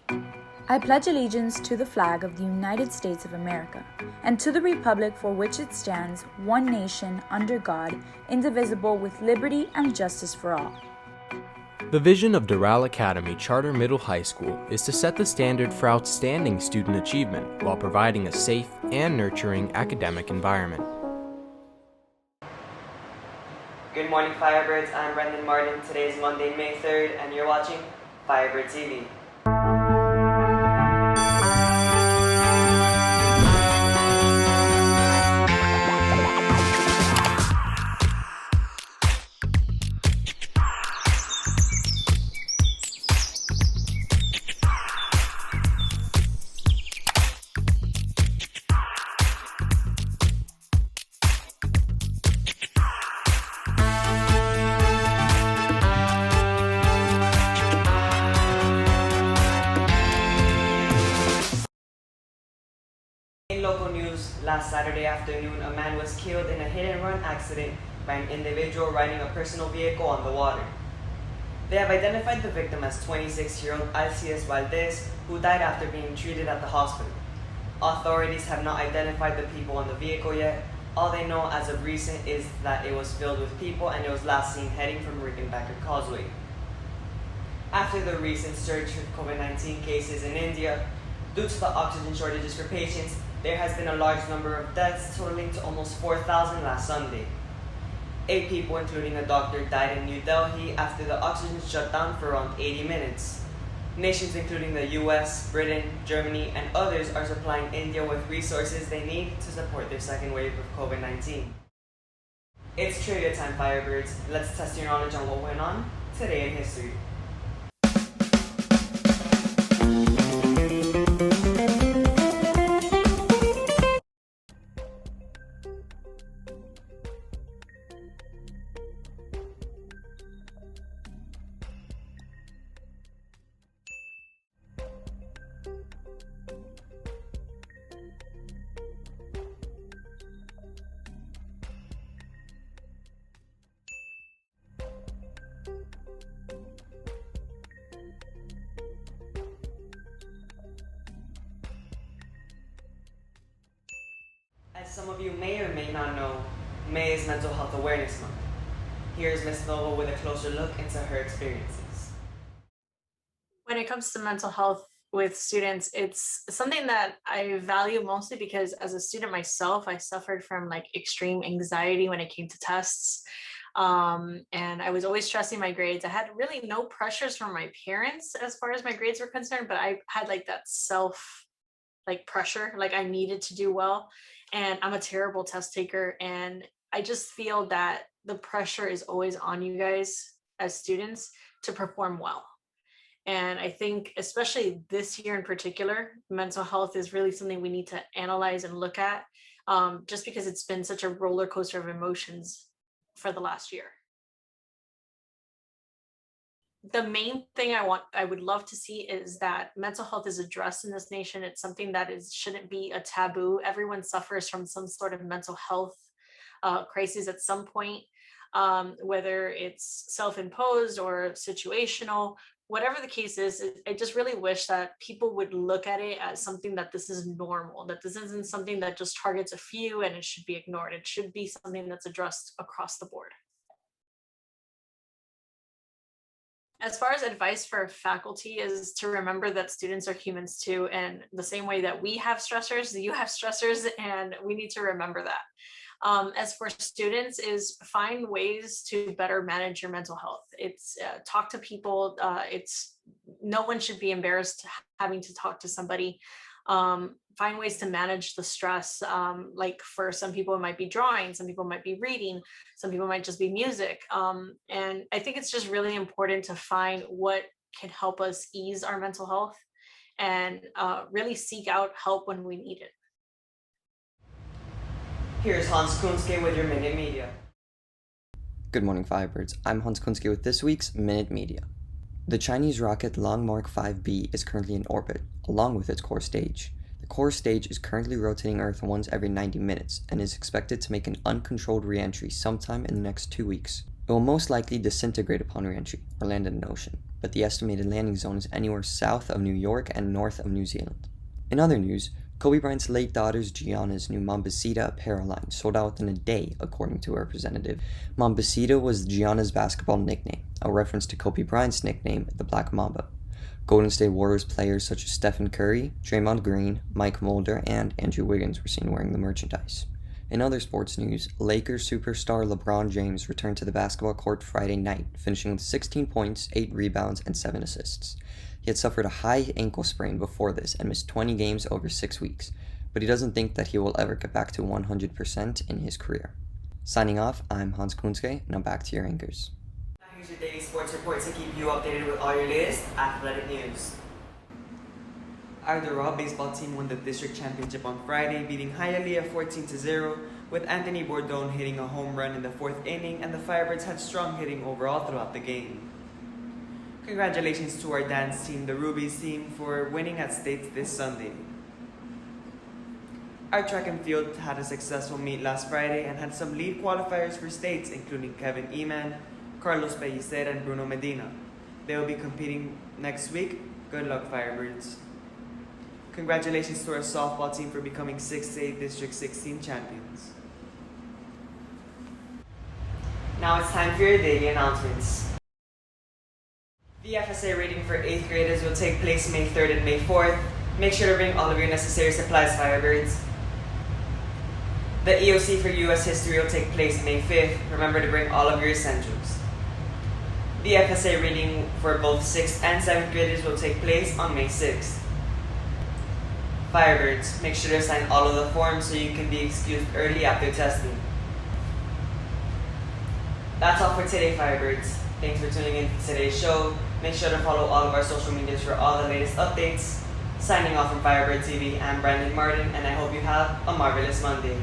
I pledge allegiance to the flag of the United States of America and to the republic for which it stands, one nation, under God, indivisible, with liberty and justice for all. The vision of Doral Academy Charter Middle High School is to set the standard for outstanding student achievement while providing a safe and nurturing academic environment. Good morning, Firebirds. I'm Brendan Martin. Today is Monday, May 3rd, and you're watching Firebird TV. In local news, last Saturday afternoon, a man was killed in a hit-and-run accident by an individual riding a personal vehicle on the water. They have identified the victim as 26-year-old Alcides Valdez, who died after being treated at the hospital. Authorities have not identified the people on the vehicle yet. All they know as of recent is that it was filled with people and it was last seen heading from Rickenbacker Causeway. After the recent surge of COVID-19 cases in India, due to the oxygen shortages for patients, there has been a large number of deaths, totaling to almost 4,000 last Sunday. 8 people, including a doctor, died in New Delhi after the oxygen shut down for around 80 minutes. Nations including the US, Britain, Germany, and others are supplying India with resources they need to support their second wave of COVID-19. It's trivia time, Firebirds. Let's test your knowledge on what went on today in history. As some of you may or may not know, May is Mental Health Awareness Month. Here's Ms. Nova with a closer look into her experiences. When it comes to mental health with students, it's something that I value mostly because as a student myself, I suffered from like extreme anxiety when it came to tests. And I was always stressing my grades. I had really no pressures from my parents as far as my grades were concerned, but I had like that self like pressure, like I needed to do well. And I'm a terrible test taker. And I just feel that the pressure is always on you guys as students to perform well. And I think, especially this year in particular, mental health is really something we need to analyze and look at, just because it's been such a roller coaster of emotions for the last year. The main thing I would love to see is that mental health is addressed in this nation. It's something that shouldn't be a taboo. Everyone suffers from some sort of mental health crisis at some point, whether it's self-imposed or situational. Whatever the case is, I just really wish that people would look at it as something that this is normal, that this isn't something that just targets a few and it should be ignored. It should be something that's addressed across the board. As far as advice for faculty is to remember that students are humans too. And the same way that we have stressors, you have stressors, and we need to remember that. As for students is find ways to better manage your mental health. It's talk to people. No one should be embarrassed having to talk to somebody. Find ways to manage the stress. Like for some people, it might be drawing, some people might be reading, some people might just be music. And I think it's just really important to find what can help us ease our mental health and really seek out help when we need it. Here's Hans Kunske with your Minute Media. Good morning, Firebirds. I'm Hans Kunske with this week's Minute Media. The Chinese rocket Long Mark 5B is currently in orbit, along with its core stage. The core stage is currently rotating Earth once every 90 minutes and is expected to make an uncontrolled re-entry sometime in the next 2 weeks. It will most likely disintegrate upon re-entry or land in an ocean. but the estimated landing zone is anywhere south of New York and north of New Zealand. In other news, Kobe Bryant's late daughter's Gianna's new Mambacita apparel line sold out within a day, according to a representative. Mambacita was Gianna's basketball nickname, a reference to Kobe Bryant's nickname, the Black Mamba. Golden State Warriors players such as Stephen Curry, Draymond Green, Mike Mulder, and Andrew Wiggins were seen wearing the merchandise. In other sports news, Lakers superstar LeBron James returned to the basketball court Friday night, finishing with 16 points, 8 rebounds, and 7 assists. He had suffered a high ankle sprain before this and missed 20 games over 6 weeks, but he doesn't think that he will ever get back to 100% in his career. Signing off, I'm Hans Kunske, now back to your anchors. Here's your daily sports report to keep you updated with all your latest athletic news. Our Doral baseball team won the district championship on Friday, beating Hialeah 14-0, with Anthony Bordone hitting a home run in the 4th inning, and the Firebirds had strong hitting overall throughout the game. Congratulations to our dance team, the Rubies team, for winning at States this Sunday. Our track and field had a successful meet last Friday and had some lead qualifiers for States, including Kevin Eman, Carlos Pellicer, and Bruno Medina. They will be competing next week. Good luck, Firebirds. Congratulations to our softball team for becoming 6A District 16 champions. Now it's time for your daily announcements. The FSA reading for 8th graders will take place May 3rd and May 4th. Make sure to bring all of your necessary supplies, Firebirds. The EOC for US History will take place May 5th. Remember to bring all of your essentials. The FSA reading for both 6th and 7th graders will take place on May 6th. Firebirds, make sure to sign all of the forms so you can be excused early after testing. That's all for today, Firebirds. Thanks for tuning in to today's show. Make sure to follow all of our social medias for all the latest updates. Signing off from Firebird TV, I'm Brandon Martin, and I hope you have a marvelous Monday.